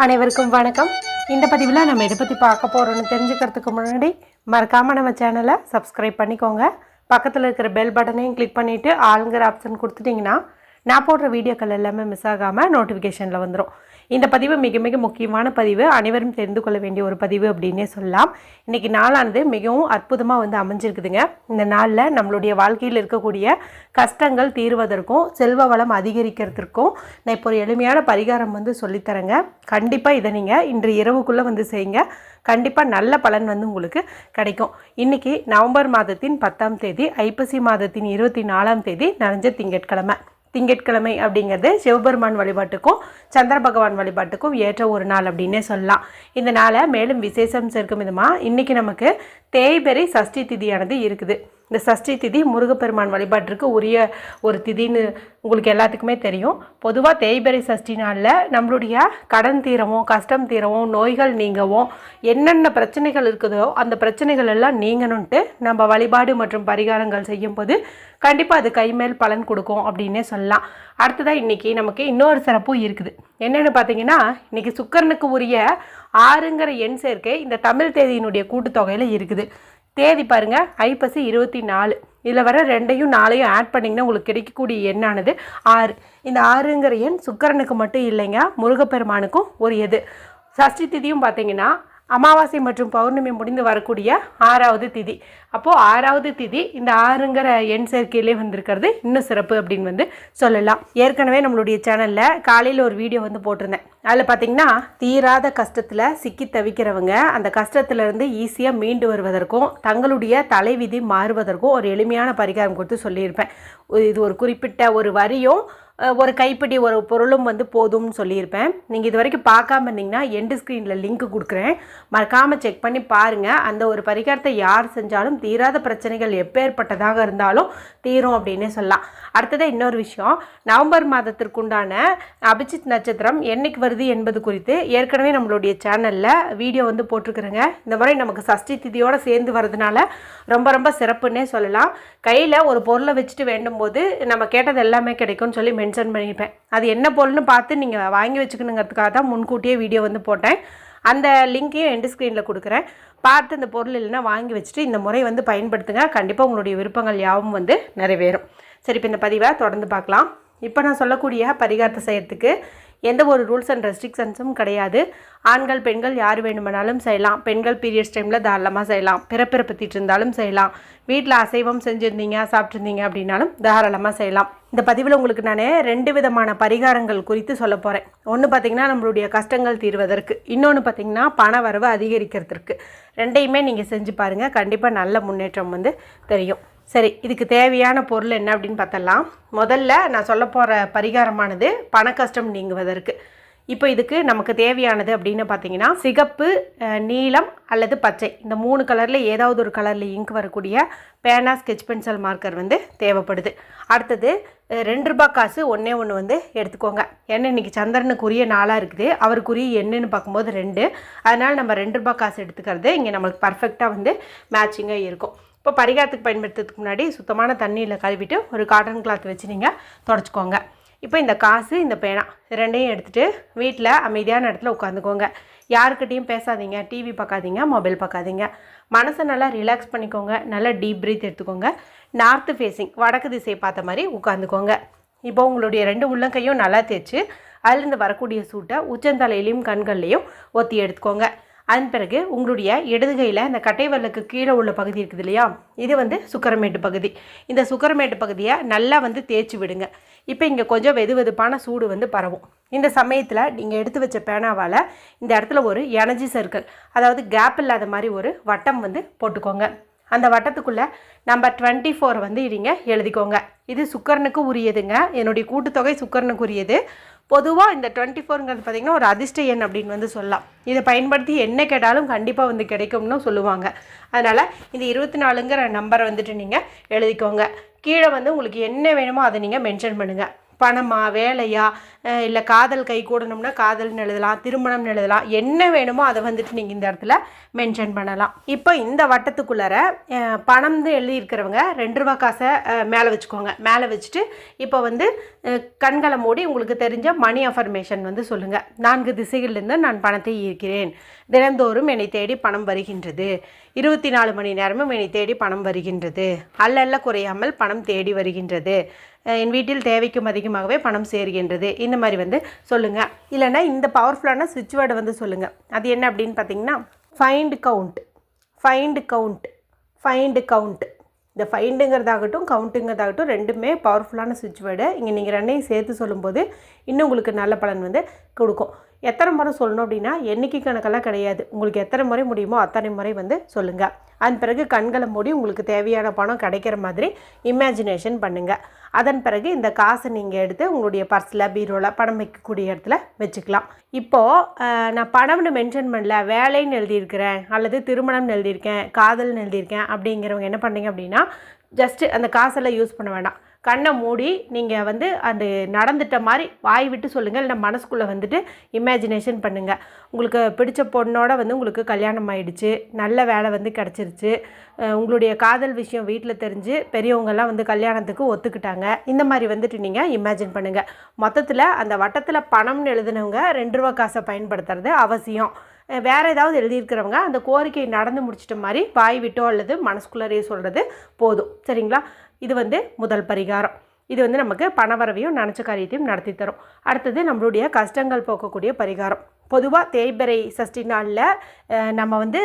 அனைவருக்கும் வணக்கம். இந்த பதிவில் நம்ம எதை பற்றி பார்க்க போகிறோன்னு தெரிஞ்சுக்கிறதுக்கு முன்னாடி மறக்காமல் நம்ம சேனலை சப்ஸ்கிரைப் பண்ணிக்கோங்க. பக்கத்தில் இருக்கிற பெல் பட்டனையும் கிளிக் பண்ணிவிட்டு ஆளுங்கிற ஆப்ஷன் கொடுத்துட்டிங்கன்னா நான் போடுற வீடியோக்கள் எல்லாமே மிஸ் ஆகாமல் நோட்டிஃபிகேஷனில் வந்துடும். இந்த பதிவு மிக மிக முக்கியமான பதிவு, அனைவரும் தெரிந்து கொள்ள வேண்டிய ஒரு பதிவு அப்படின்னே சொல்லலாம். இன்றைக்கி நாளானது மிகவும் அற்புதமாக அமைஞ்சிருக்குதுங்க. இந்த நாளில் நம்மளுடைய வாழ்க்கையில் இருக்கக்கூடிய கஷ்டங்கள் தீர்வதற்கும் செல்வ வளம் அதிகரிக்கிறதுக்கும் நான் இப்போ ஒரு எளிமையான பரிகாரம் சொல்லித்தரேங்க. கண்டிப்பாக இதை நீங்கள் இன்று இரவுக்குள்ளே செய்யுங்க. கண்டிப்பாக நல்ல பலன் உங்களுக்கு கிடைக்கும். இன்றைக்கி நவம்பர் மாதத்தின் 10ஆம் தேதி, ஐப்பசி மாதத்தின் 24ஆம் தேதி நிறைஞ்ச திங்கட்கிழமை அப்படிங்கிறது சிவபெருமான் வழிபாட்டுக்கும் சந்திர பகவான் வழிபாட்டுக்கும் ஏற்ற ஒரு நாள் அப்படின்னே சொல்லலாம். இந்த நாளை மேலும் விசேஷம் சேர்க்கும் விதமாக இன்றைக்கி நமக்கு தேய்பிறை சஷ்டி திதியானது இருக்குது. இந்த சஷ்டி திதி முருகப்பெருமான் வழிபாட்டிற்கு உரிய ஒரு திதின்னு உங்களுக்கு எல்லாத்துக்குமே தெரியும். பொதுவாக தேய்பிறை சஷ்டி நாளில் நம்மளுடைய கடன் தீரவும், கஷ்டம் தீரவும், நோய்கள் நீங்கவும், என்னென்ன பிரச்சனைகள் இருக்குதோ அந்த பிரச்சனைகள் எல்லாம் நீங்கணுன்ட்டு நம்ம வழிபாடு மற்றும் பரிகாரங்கள் செய்யும் போது கண்டிப்பாக அது கைமேல் பலன் கொடுக்கும் அப்படின்னே சொல்லலாம். அடுத்ததாக இன்றைக்கி நமக்கு இன்னொரு சிறப்பும் இருக்குது. என்னென்னு பார்த்தீங்கன்னா, இன்றைக்கி சுக்கிரனுக்கு உரிய 6ங்கிற எண் சேர்க்கை இந்த தமிழ் தேதியினுடைய கூட்டுத்தொகையில் இருக்குது. தேதி பாருங்கள், ஐப்பசி 24. இதில் வர 2யும் 4யும் ஆட் பண்ணிங்கன்னா உங்களுக்கு கிடைக்கக்கூடிய எண்ணானது 6. இந்த 6ங்கிற எண் சுக்கிரனுக்கு மட்டும் இல்லைங்க, முருகப்பெருமானுக்கும் உரியது. சஷ்டி திதியும் பார்த்தீங்கன்னா அமாவாசை மற்றும் பௌர்ணமி முடிந்து வரக்கூடிய 6வது திதி. அப்போது 6வது திதி இந்த 6ங்கிற எண் சேர்க்கையிலே வந்திருக்கிறது இன்னும் சிறப்பு அப்படின்னு சொல்லலாம். ஏற்கனவே நம்மளுடைய சேனலில் காலையில் ஒரு வீடியோ போட்டிருந்தேன். அதில் பார்த்திங்கன்னா தீராத கஷ்டத்தில் சிக்கி தவிக்கிறவங்க அந்த கஷ்டத்துலேருந்து ஈஸியாக மீண்டு வருவதற்கும் தங்களுடைய தலைவிதி மாறுவதற்கும் ஒரு எளிமையான பரிகாரம் கொடுத்து சொல்லியிருப்பேன். இது ஒரு குறிப்பிட்ட ஒரு வரியும் ஒரு கைப்பிடி ஒரு பொருளும் போதும்னு சொல்லியிருப்பேன். நீங்கள் இது வரைக்கும் பார்க்காம இருந்தீங்கன்னா எண்டு ஸ்க்ரீனில் லிங்க் கொடுக்குறேன், மறக்காமல் செக் பண்ணி பாருங்கள். அந்த ஒரு பரிகாரத்தை யார் செஞ்சாலும் தீராத பிரச்சனைகள் எப்பேற்பட்டதாக இருந்தாலும் தீரும் அப்படின்னே சொல்லலாம். அடுத்ததாக இன்னொரு விஷயம், நவம்பர் மாதத்திற்குண்டான அபிஜித் நட்சத்திரம் என்னைக்கு வருது என்பது குறித்து ஏற்கனவே நம்மளுடைய சேனலில் வீடியோ போட்டிருக்குறேங்க. இந்த முறை நமக்கு சஷ்டி திதியோடு சேர்ந்து வரதுனால ரொம்ப ரொம்ப சிறப்புன்னே சொல்லலாம். கையில் ஒரு பொருளை வச்சுட்டு வேண்டும் போது நம்ம கேட்டது எல்லாமே கிடைக்கும்னு சொல்லி மென்ஷன் பண்ணியிருப்பேன். அது என்ன பொருள்னு பார்த்து நீங்கள் வாங்கி வச்சுக்கணுங்கிறதுக்காக தான் முன்கூட்டியே வீடியோ போட்டேன். அந்த லிங்க்கையும் எண்டு ஸ்க்ரீனில் கொடுக்குறேன். பார்த்து இந்த பொருள் இல்லைன்னா வாங்கி வச்சுட்டு இந்த முறை பயன்படுத்துங்க. கண்டிப்பாக உங்களுடைய விருப்பங்கள் யாவும் நிறைவேறும். சரி, இப்போ இந்த பதிவை தொடர்ந்து பார்க்கலாம். இப்போ நான் சொல்லக்கூடிய பரிகாரத்தை செய்கிறதுக்கு எந்த ஒரு ரூல்ஸ் அண்ட் ரெஸ்ட்ரிக்ஷன்ஸும் கிடையாது. ஆண்கள் பெண்கள் யார் வேணுமானாலும் செய்யலாம். பெண்கள் பீரியட்ஸ் டைமில் தாராளமாக செய்யலாம். பிறப்பிற பற்றிட்டு இருந்தாலும் செய்யலாம். வீட்டில் அசைவம் செஞ்சுருந்தீங்க, சாப்பிட்ருந்தீங்க அப்படின்னாலும் தாராளமாக செய்யலாம். இந்த பதிவில் உங்களுக்கு நான் 2 விதமான பரிகாரங்கள் குறித்து சொல்ல போகிறேன். ஒன்று பார்த்திங்கன்னா நம்மளுடைய கஷ்டங்கள் தீர்வதற்கு, இன்னொன்று பார்த்திங்கன்னா பண வரவு அதிகரிக்கிறதுக்கு. 2யுமே நீங்கள் செஞ்சு பாருங்கள், கண்டிப்பாக நல்ல முன்னேற்றம் தெரியும். சரி, இதுக்கு தேவையான பொருள் என்ன அப்படின்னு பார்த்தலாம். முதல்ல நான் சொல்ல போகிற பரிகாரமானது பண கஷ்டம் நீங்குவதற்கு. இப்போ இதுக்கு நமக்கு தேவையானது அப்படின்னு பார்த்தீங்கன்னா சிகப்பு, நீலம் அல்லது பச்சை, இந்த 3 கலரில் ஏதாவது ஒரு கலரில் இங்க் வரக்கூடிய பேனா, ஸ்கெட்ச் பென்சில் மார்க்கர் தேவைப்படுது. அடுத்தது 2 ரூபாய் காசு ஒன்று எடுத்துக்கோங்க. ஏன்னா இன்றைக்கி சந்திரனுக்குரிய நாளாக இருக்குது, அவருக்குரிய எண்ணுன்னு பார்க்கும்போது 2, அதனால் நம்ம 2 ரூபாய் காசு எடுத்துக்கிறது இங்கே நம்மளுக்கு பர்ஃபெக்டாக மேட்சிங்காக இருக்கும். இப்போ பரிகாரத்துக்கு பயன்படுத்துறதுக்கு முன்னாடி சுத்தமான தண்ணியில் கழுவிட்டு ஒரு காட்டன் கிளாத் வச்சு நீங்கள் தொடச்சிக்கோங்க. இப்போ இந்த காசு, இந்த பேனா 2யும் எடுத்துகிட்டு வீட்டில் அமைதியான இடத்துல உட்காந்துக்கோங்க. யாருக்கிட்டையும் பேசாதீங்க, டிவி பார்க்காதீங்க, மொபைல் பார்க்காதீங்க. மனசை நல்லா ரிலாக்ஸ் பண்ணிக்கோங்க. நல்லா டீப் ப்ரீத் எடுத்துக்கோங்க. நார்த்து ஃபேஸிங், வடக்கு திசையை பார்த்த மாதிரி உட்காந்துக்கோங்க. இப்போ உங்களுடைய 2 உள்ளங்கையும் நல்லா தேய்ச்சி அதுலேருந்து வரக்கூடிய சூட்டை உச்சந்தலையிலையும் கண்கள்லையும் ஒத்தி எடுத்துக்கோங்க. அதன் பிறகு உங்களுடைய இடது கையில் இந்த கட்டை விரலுக்கு கீழே உள்ள பகுதி இருக்குது இல்லையா, இது சுக்கரமேட்டு பகுதி. இந்த சுக்கரமேட்டு பகுதியை நல்லா தேய்ச்சி விடுங்க. இப்போ இங்கே கொஞ்சம் வெதுவெதுப்பான சூடு பரவும். இந்த சமயத்தில் நீங்கள் எடுத்து வச்ச பேனாவால் இந்த இடத்துல ஒரு எனர்ஜி சர்க்கிள், அதாவது கேப் இல்லாத மாதிரி ஒரு வட்டம் போட்டுக்கோங்க. அந்த வட்டத்துக்குள்ளே நம்பர் 24 இடிங்க எழுதிக்கோங்க. இது சுக்கரனுக்கு உரியதுங்க. என்னுடைய கூட்டுத்தொகை சுக்கரனுக்கு உரியது. பொதுவாக இந்த 24ங்கிறது பார்த்திங்கன்னா ஒரு அதிர்ஷ்ட எண் அப்படின்னு சொல்லலாம். இதை பயன்படுத்தி என்ன கேட்டாலும் கண்டிப்பாக கிடைக்கும்னு சொல்லுவாங்க. அதனால் இந்த 24ங்கிற நம்பரை நீங்கள் எழுதிக்கோங்க. கீழே உங்களுக்கு என்ன வேணுமோ அதை நீங்கள் மென்ஷன் பண்ணுங்கள். பணமா, வேலையா, இல்லை காதல் கை கூடணும்னா காதல்னு எழுதலாம், திருமணம்னு எழுதலாம், என்ன வேணுமோ அதை வந்துட்டு நீங்கள் இந்த இடத்துல மென்ஷன் பண்ணலாம். இப்போ இந்த வட்டத்துக்குள்ளார பணம்னு எழுதியிருக்கிறவங்க 2 ரூபா காசை மேலே வச்சுக்கோங்க. மேலே வச்சுட்டு இப்போ வந்து கண்களை மூடி உங்களுக்கு தெரிஞ்ச மணி அஃபர்மேஷன் வந்து சொல்லுங்கள். 4 திசைகளிலிருந்து நான் பணத்தை ஈர்க்கிறேன். தினந்தோறும் என்னை தேடி பணம் வருகின்றது. 24 மணி நேரமும் என்னை தேடி பணம் வருகின்றது. அல்ல குறையாமல் பணம் தேடி வருகின்றது. என் வீட்டில் தேவைக்கும் அதிகமாகவே பணம் சேர்கின்றது. இந்த மாதிரி வந்து சொல்லுங்கள். இல்லைன்னா இந்த பவர்ஃபுல்லான ஸ்விட்ச் வேர்டை வந்து சொல்லுங்கள். அது என்ன அப்படின்னு பார்த்தீங்கன்னா, find count, find count, find count. இந்த ஃபைண்டுங்கிறதாகட்டும் கவுண்ட்டுங்கிறதாகட்டும் ரெண்டுமே பவர்ஃபுல்லான ஸ்விட்ச் வேர்டு. இங்கே நீங்கள் ரெண்டையும் சேர்த்து சொல்லும்போது இன்னும் உங்களுக்கு நல்ல பலன் வந்து கொடுக்கும். எத்தனை முறை சொல்லணும் அப்படின்னா எண்ணிக்கை கணக்கெல்லாம் கிடையாது. உங்களுக்கு எத்தனை முறை முடியுமோ அத்தனை முறை வந்து சொல்லுங்கள். அதன் பிறகு கண்களை மூடி உங்களுக்கு தேவையான பணம் கிடைக்கிற மாதிரி இமேஜினேஷன் பண்ணுங்கள். அதன் பிறகு இந்த காசை நீங்கள் எடுத்து உங்களுடைய பர்ஸில், பீரோவில், பணம் வைக்கக்கூடிய இடத்துல வச்சுக்கலாம். இப்போது நான் பணம்னு மென்ஷன் பண்ணல, வேலைன்னு எழுதியிருக்கிறேன், அல்லது திருமணம்னு எழுதியிருக்கேன், காதல்னு எழுதியிருக்கேன் அப்படிங்கிறவங்க என்ன பண்ணீங்க அப்படின்னா, ஜஸ்ட்டு அந்த காசெல்லாம் யூஸ் பண்ண வேண்டாம். கண்ணை மூடி நீங்கள் வந்து அது நடந்துட்ட மாதிரி வாய் விட்டு சொல்லுங்கள். இல்லை மனசுக்குள்ளே வந்துட்டு இமேஜினேஷன் பண்ணுங்கள். உங்களுக்கு பிடிச்ச பொண்ணோட வந்து உங்களுக்கு கல்யாணம் ஆகிடுச்சு, நல்ல வேலை வந்து கிடச்சிருச்சு, உங்களுடைய காதல் விஷயம் வீட்டில் தெரிஞ்சு பெரியவங்கெல்லாம் வந்து கல்யாணத்துக்கு ஒத்துக்கிட்டாங்க. இந்த மாதிரி வந்துட்டு நீங்கள் இமேஜின் பண்ணுங்கள். மொத்தத்தில் அந்த வட்டத்தில் பணம்னு எழுதினவங்க 2 ரூபா காசை பயன்படுத்துறது அவசியம். வேறு ஏதாவது எழுதியிருக்கிறவங்க அந்த கோரிக்கை நடந்து முடிச்சிட்ட மாதிரி வாய் விட்டோ அல்லது மனசுக்குள்ளே சொல்கிறது போதும். சரிங்களா? இது வந்து முதல் பரிகாரம். இது வந்து நமக்கு பணவரவையும் நினச்ச காரியத்தையும் நடத்தி தரும். அடுத்தது நம்மளுடைய கஷ்டங்கள் போக்கக்கூடிய பரிகாரம். பொதுவாக தேய்பிறை சஷ்டி நாளில் நம்ம வந்து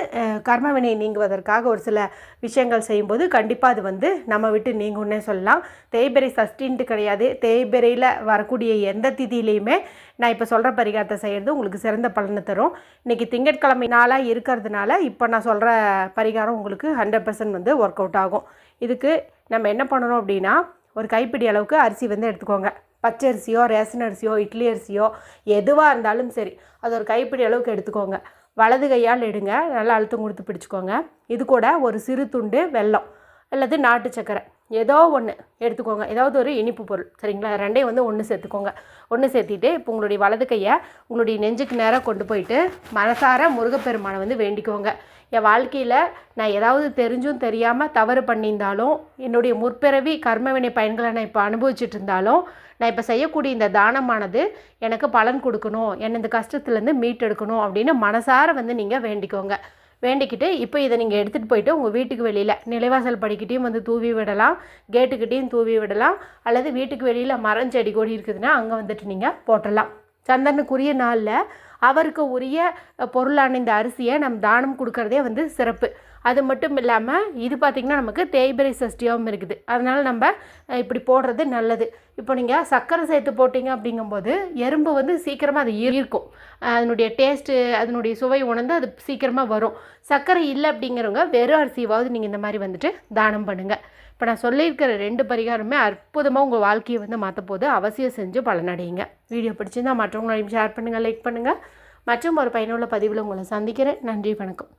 கர்மவினை நீங்குவதற்காக ஒரு சில விஷயங்கள் செய்யும்போது கண்டிப்பாக அது வந்து நம்ம விட்டு நீங்குன்னே சொல்லலாம். தேய்பிறை சஷ்டின்ட்டு கிடையாது, தேய்பிறையில் வரக்கூடிய எந்த திதியிலையுமே நான் இப்போ சொல்கிற பரிகாரத்தை செய்கிறது உங்களுக்கு சிறந்த பலனை தரும். இன்றைக்கி திங்கட்கிழமை நாளாக இருக்கிறதுனால இப்போ நான் சொல்கிற பரிகாரம் உங்களுக்கு 100% வந்து ஒர்க் அவுட் ஆகும். இதுக்கு நம்ம என்ன பண்ணணும் அப்படின்னா, ஒரு கைப்பிடி அளவுக்கு அரிசி வந்து எடுத்துக்கோங்க. பச்சை அரிசியோ, ரேஷன் அரிசியோ, இட்லி அரிசியோ எதுவாக இருந்தாலும் சரி, அது ஒரு கைப்பிடி அளவுக்கு எடுத்துக்கோங்க. வலது கையால் எடுங்க, நல்லா அழுத்தம் கொடுத்து பிடிச்சிக்கோங்க. இது கூட ஒரு சிறு துண்டு வெல்லம் அல்லது நாட்டு சக்கரை ஏதோ ஒன்று எடுத்துக்கோங்க. ஏதாவது ஒரு இனிப்பு பொருள். சரிங்களா? ரெண்டையும் வந்து ஒன்று சேர்த்துக்கோங்க. ஒன்று சேர்த்திட்டு இப்போ உங்களுடைய வலது கையை உங்களுடைய நெஞ்சுக்கு நேராக கொண்டு போயிட்டு மனசார முருகப்பெருமானை வந்து வேண்டிக்கோங்க. என் வாழ்க்கையில் நான் ஏதாவது தெரிஞ்சும் தெரியாமல் தவறு பண்ணியிருந்தாலும், என்னுடைய முற்பிறவி கர்மவினை பயன்களை நான் இப்போ அனுபவிச்சுட்டு இருந்தாலும், நான் இப்போ செய்யக்கூடிய இந்த தானமானது எனக்கு பலன் கொடுக்கணும், என்னை இந்த கஷ்டத்துலேருந்து மீட்டெடுக்கணும் அப்படின்னு மனசார வந்து நீங்கள் வேண்டிக்கோங்க. வேண்டிக்கிட்டு இப்போ இதை நீங்கள் எடுத்துகிட்டு போயிட்டு உங்கள் வீட்டுக்கு வெளியில் நிலைவாசல் படிக்கிட்டையும் வந்து தூவி விடலாம், கேட்டுக்கிட்டையும் தூவி விடலாம், அல்லது வீட்டுக்கு வெளியில் மரம் செடி கொடி இருக்குதுன்னா அங்கே வந்துட்டு நீங்கள் போட்டலாம். சந்திரனுக்குரிய நாளில் அவருக்கு உரிய பொருளான இந்த அரிசியை நம்ம தானம் கொடுக்கறதே வந்து சிறப்பு. அது மட்டும் இல்லாமல் இது பார்த்திங்கன்னா நமக்கு தேய்பிறை சஷ்டியாகவும் இருக்குது. அதனால் நம்ம இப்படி போடுறது நல்லது. இப்போ நீங்கள் சர்க்கரை சேர்த்து போட்டிங்க அப்படிங்கும்போது எறும்பு வந்து சீக்கிரமாக அது ஈர்க்கும். அதனுடைய டேஸ்ட்டு, அதனுடைய சுவை உணர்ந்து அது சீக்கிரமாக வரும். சர்க்கரை இல்லை அப்படிங்கிறவங்க வெறும் அரிசியாவது நீங்கள் இந்த மாதிரி வந்துட்டு தானம் பண்ணுங்கள். இப்போ நான் சொல்லியிருக்கிற 2 பரிகாரமே அற்புதமாக உங்கள் வாழ்க்கையை வந்து மாற்ற போது அவசியம் செஞ்சு பலனடையுங்க. வீடியோ பிடிச்சிருந்தால் மற்றவங்களையும் ஷேர் பண்ணுங்கள், லைக் பண்ணுங்கள். மற்றும் ஒரு பயனுள்ள பதிவில் உங்களை சந்திக்கிறேன். நன்றி, வணக்கம்.